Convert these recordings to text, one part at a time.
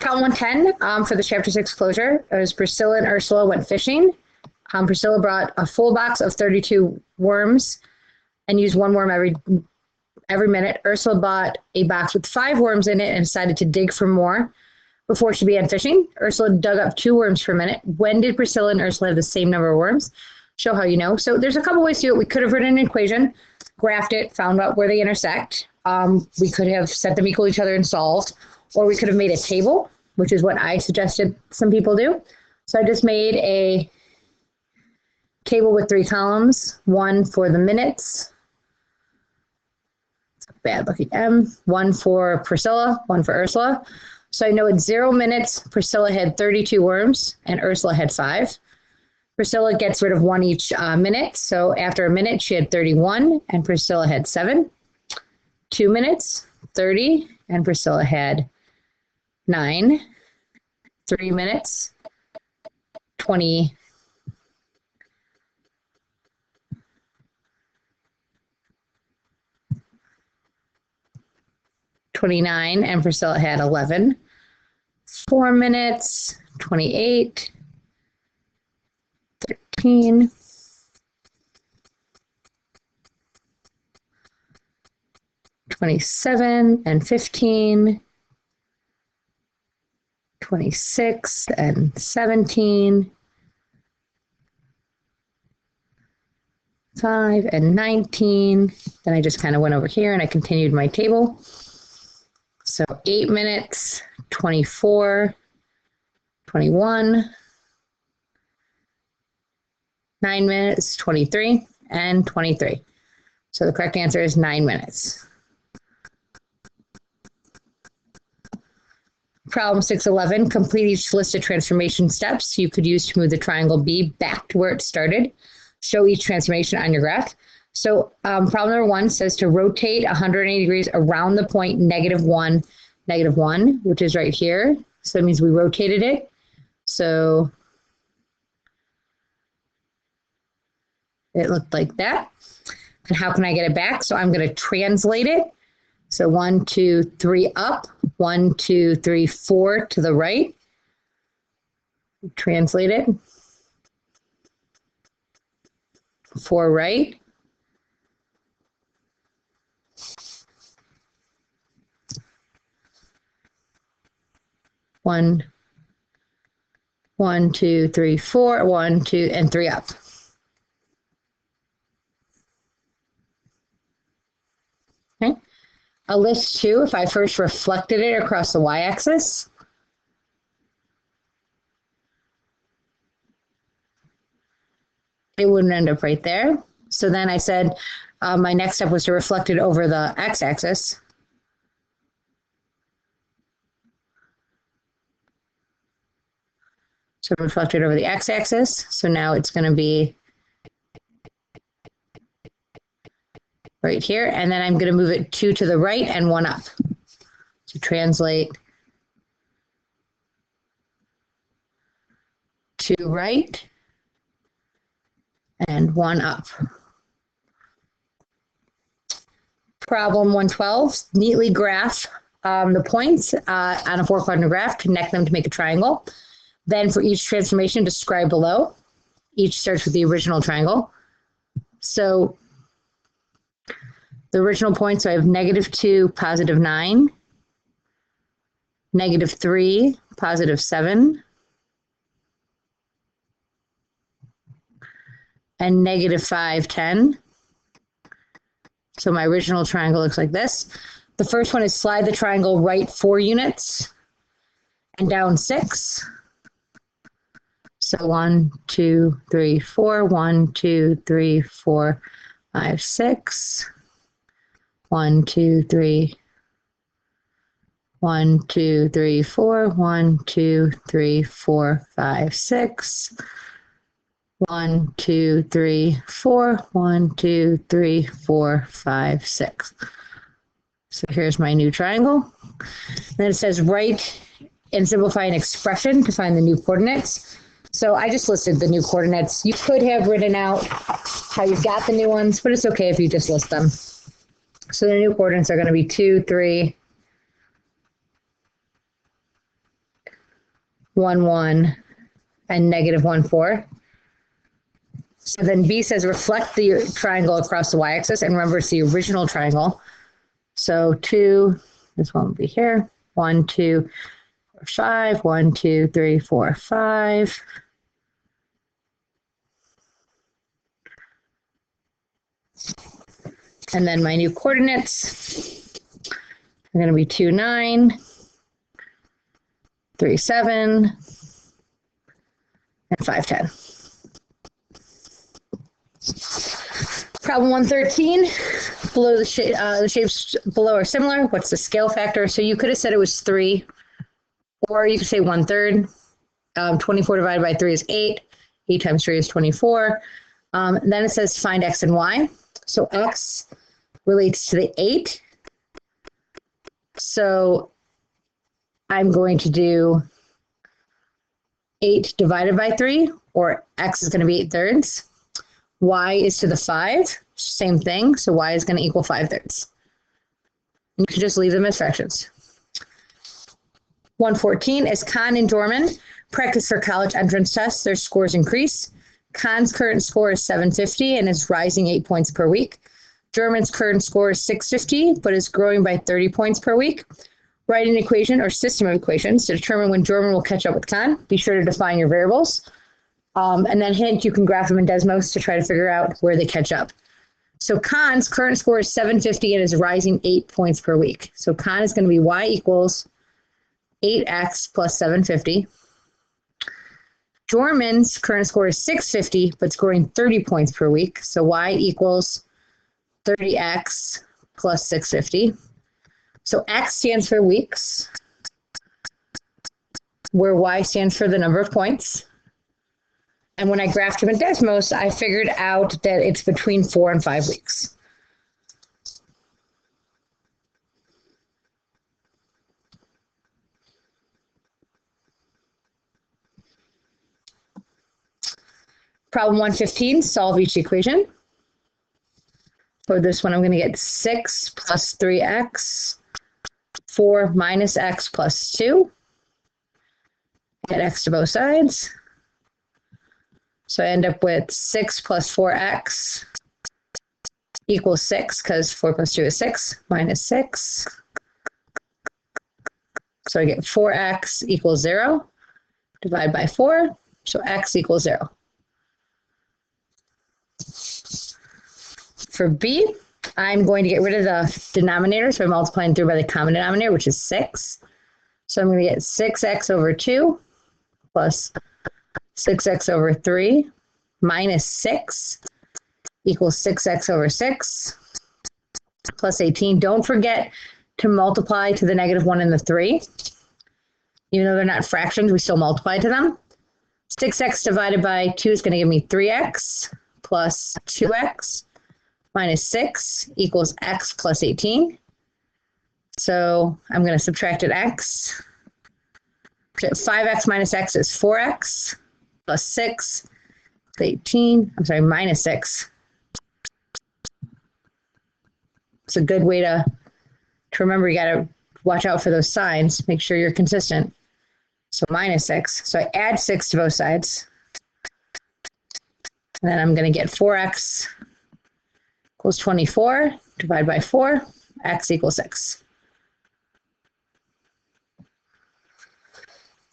Problem 110 for the Chapter 6 closure is Priscilla and Ursula went fishing. Priscilla brought a full box of 32 worms and used one worm every minute. Ursula bought a box with 5 worms in it and decided to dig for more before she began fishing. Ursula dug up 2 worms per minute. When did Priscilla and Ursula have the same number of worms? Show how you know. So there's a couple ways to do it. We could have written an equation, graphed it, found out where they intersect. We could have set them equal to each other and solved, or we could have made a table, which is what I suggested some people do. So I just made a table with 3 columns, one for the minutes, bad looking M, one for Priscilla, one for Ursula. So I know at 0 minutes, Priscilla had 32 worms and Ursula had 5. Priscilla gets rid of 1 each minute. So after a minute, she had 31 and Priscilla had 7. 2 minutes, 30, and Priscilla had 9. 3 minutes, 20. 29, and Priscilla had 11. 4 minutes, 28, 13, 27 and 15, 26 and 17, 5 and 19. Then I just kind of went over here and I continued my table. So 8 minutes, 24, 21, 9 minutes, 23, and 23. So the correct answer is 9 minutes. Problem 611, complete each list of transformation steps you could use to move the triangle B back to where it started. Show each transformation on your graph. So problem number 1 says to rotate 180 degrees around the point -1, -1, which is right here. So that means we rotated it. So it looked like that. And how can I get it back? So I'm going to translate it. So 1, 2, 3 up, 1, 2, 3, 4 to the right. Translate it. 4 right. One, 1, 2, 3, 4, 1, 2, and 3 up. Okay. A list 2, if I first reflected it across the y-axis, it wouldn't end up right there. So then I said my next step was to reflect it over the x-axis. So reflect it over the x-axis. So now it's going to be right here. And then I'm going to move it 2 to the right and 1 up. So translate 2 right and 1 up. Problem 112, neatly graph the points on a 4-quadrant graph, connect them to make a triangle. Then for each transformation, describe below. Each starts with the original triangle. So the original points, so I have -2, +9, -3, +7, and -5, 10. So my original triangle looks like this. The first one is slide the triangle right 4 units and down 6. So 1, 2, 3, 4, 1, 2, 3, 4, 5, 6. 1, 2, 3. 1, 2, 3, 4. 1, 2, 3, 4, 5, 6. 1, 2, 3, 4. 1, 2, 3, 4, 5, 6. So here's my new triangle. Then it says write and simplify an expression to find the new coordinates. So I just listed the new coordinates. You could have written out how you got the new ones, but it's okay if you just list them. So the new coordinates are going to be 2, 3, 1, 1, and negative 1, 4. So then B says reflect the triangle across the y-axis, and remember it's the original triangle. So 2, this one will be here, 1, 2, 4, 5, 1, 2, 3, 4, 5. And then my new coordinates are going to be 2, 9, 3, 7, and 5, 10. Problem 113, below the shapes below are similar. What's the scale factor? So you could have said it was 3, or you could say 1/3. 24 divided by 3 is 8. 8 times 3 is 24. Then it says find x and y. So x relates to the 8. So I'm going to do 8 divided by 3, or x is going to be 8/3. Y is to the 5, same thing. So y is going to equal 5/3. You can just leave them as fractions. 114 is Kahn and Dorman practice for college entrance tests. Their scores increase. Kahn's current score is 750 and is rising 8 points per week. Dorman's current score is 650, but is growing by 30 points per week. Write an equation or system of equations to determine when Dorman will catch up with Kahn. Be sure to define your variables. And then hint, you can graph them in Desmos to try to figure out where they catch up. So Kahn's current score is 750 and is rising 8 points per week. So Kahn is going to be y equals 8x plus 750. Dorman's current score is 650, but scoring 30 points per week. So y equals 30x plus 650. So x stands for weeks, where y stands for the number of points. And when I graphed them in Desmos, I figured out that it's between 4 and 5 weeks. Problem 115, solve each equation. For this one, I'm going to get 6 plus 3x, 4 minus x plus 2. Get x to both sides. So I end up with 6 plus 4x equals 6, because 4 plus 2 is 6, minus 6. So I get 4x equals 0. Divide by 4, so x equals 0. For B, I'm going to get rid of the denominator, so I'm multiplying through by the common denominator, which is 6. So I'm going to get 6x over 2 plus 6x over 3 minus 6 equals 6x over 6 plus 18. Don't forget to multiply to the -1 and the 3. Even though they're not fractions, we still multiply to them. 6x divided by 2 is going to give me 3x plus 2x minus 6 equals x plus 18. So I'm going to subtract an x. 5x minus x is 4x plus 6 is 18. I'm sorry, minus 6. It's a good way to remember. You got to watch out for those signs. Make sure you're consistent. So minus 6. So I add 6 to both sides. And then I'm going to get 4x equals 24. Divide by 4. X equals 6.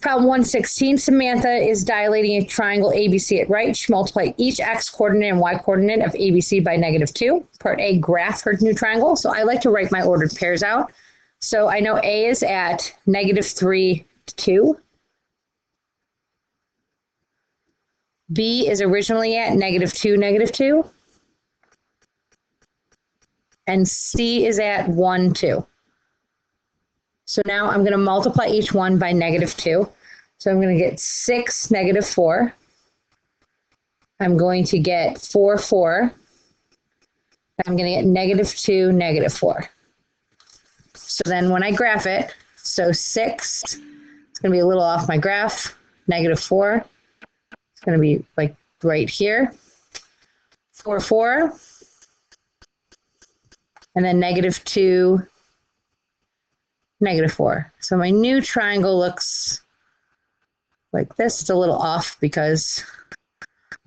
Problem 116, Samantha is dilating a triangle ABC at right. She multiplied each x coordinate and y coordinate of ABC by -2. Part A, graph her new triangle. So I like to write my ordered pairs out. So I know A is at -3, 2. B is originally at -2, 2. And C is at 1, 2. So now I'm going to multiply each one by -2. So I'm going to get 6, -4. I'm going to get 4, 4. I'm going to get -2, -4. So then when I graph it, so 6, it's going to be a little off my graph. -4, it's going to be like right here. 4, 4. And then -2, -4. So my new triangle looks like this. It's a little off because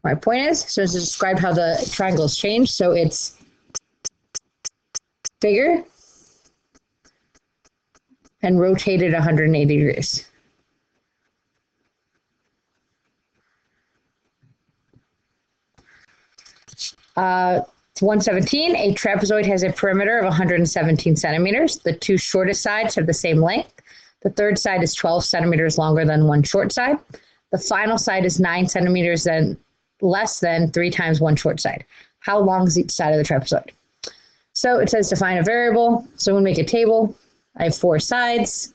my point is, so to describe how the triangles change. So it's bigger and rotated 180 degrees. Uh, 117, a trapezoid has a perimeter of 117 centimeters. The two shortest sides have the same length. The third side is 12 centimeters longer than one short side. The final side is 9 centimeters less than 3 times one short side. How long is each side of the trapezoid? So it says define a variable. So I'm going to make a table. I have 4 sides.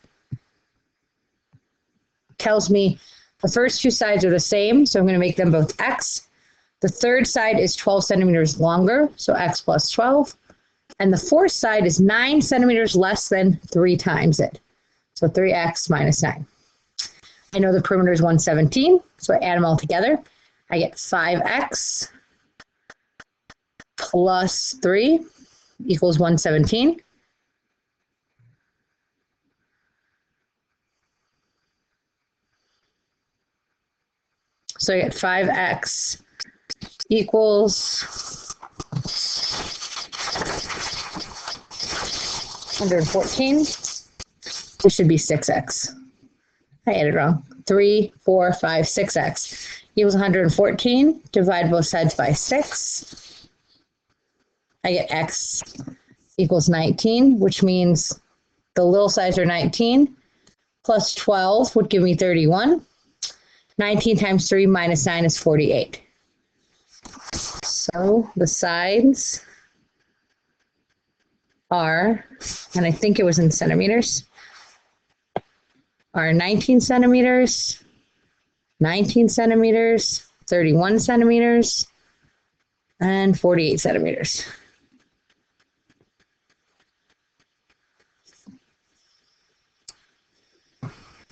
Tells me the first 2 sides are the same, so I'm going to make them both x. The third side is 12 centimeters longer, so x plus 12. And the fourth side is 9 centimeters less than 3 times it. So 3x minus 9. I know the perimeter is 117, so I add them all together. I get 5x plus 3 equals 117. So I get 5x equals 114. This should be 6x. I added wrong. 3, 4, 5, 6x equals 114. Divide both sides by 6. I get x equals 19, which means the little sides are 19. Plus 12 would give me 31. 19 times 3 minus 9 is 48. So the sides are, and I think it was in centimeters, are 19 centimeters, 19 centimeters, 31 centimeters, and 48 centimeters.